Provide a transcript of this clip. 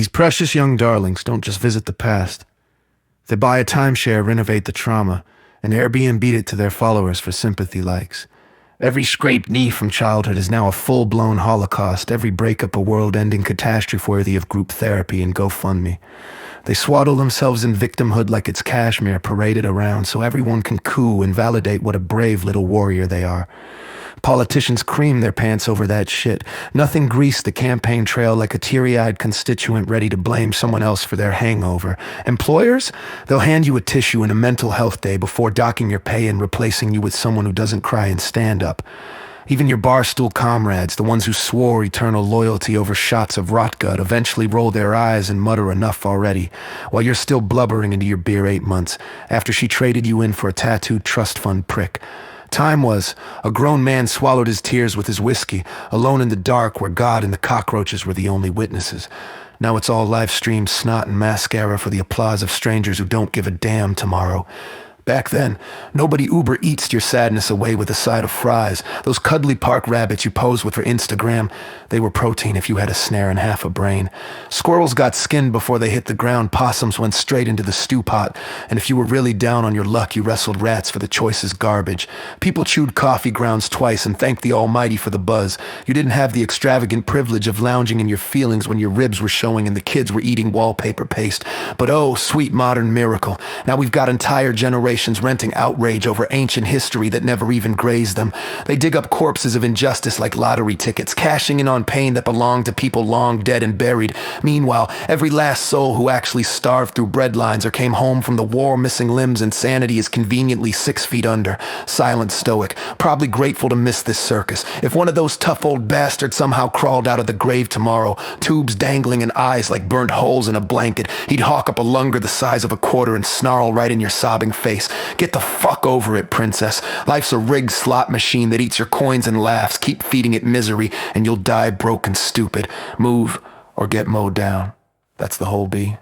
These precious young darlings don't just visit the past. They buy a timeshare, renovate the trauma, and Airbnb it to their followers for sympathy likes. Every scraped knee from childhood is now a full-blown holocaust, every breakup a world-ending catastrophe worthy of group therapy and GoFundMe. They swaddle themselves in victimhood like it's cashmere paraded around so everyone can coo and validate what a brave little warrior they are. Politicians cream their pants over that shit. Nothing greased the campaign trail like a teary-eyed constituent ready to blame someone else for their hangover. Employers? They'll hand you a tissue and a mental health day before docking your pay and replacing you with someone who doesn't cry in stand-up. Even your barstool comrades, the ones who swore eternal loyalty over shots of rotgut, eventually roll their eyes and mutter enough already, while you're still blubbering into your beer 8 months, after she traded you in for a tattooed trust fund prick. Time was, a grown man swallowed his tears with his whiskey, alone in the dark where God and the cockroaches were the only witnesses. Now it's all live-streamed snot and mascara for the applause of strangers who don't give a damn tomorrow. Back then, nobody Uber Eats your sadness away with a side of fries. Those cuddly park rabbits you pose with for Instagram, they were protein if you had a snare and half a brain. Squirrels got skinned before they hit the ground, possums went straight into the stew pot, and if you were really down on your luck, you wrestled rats for the choicest garbage. People chewed coffee grounds twice and thanked the Almighty for the buzz. You didn't have the extravagant privilege of lounging in your feelings when your ribs were showing and the kids were eating wallpaper paste. But oh, sweet modern miracle, now we've got entire generations renting outrage over ancient history that never even grazed them. They dig up corpses of injustice like lottery tickets, cashing in on pain that belonged to people long dead and buried. Meanwhile, every last soul who actually starved through breadlines or came home from the war missing limbs and sanity is conveniently 6 feet under, silent, stoic, probably grateful to miss this circus. If one of those tough old bastards somehow crawled out of the grave tomorrow, tubes dangling and eyes like burnt holes in a blanket, he'd hawk up a lunger the size of a quarter and snarl right in your sobbing face. Get the fuck over it, princess. Life's a rigged slot machine that eats your coins and laughs. Keep feeding it misery, and you'll die broke and stupid. Move or get mowed down. That's the whole B.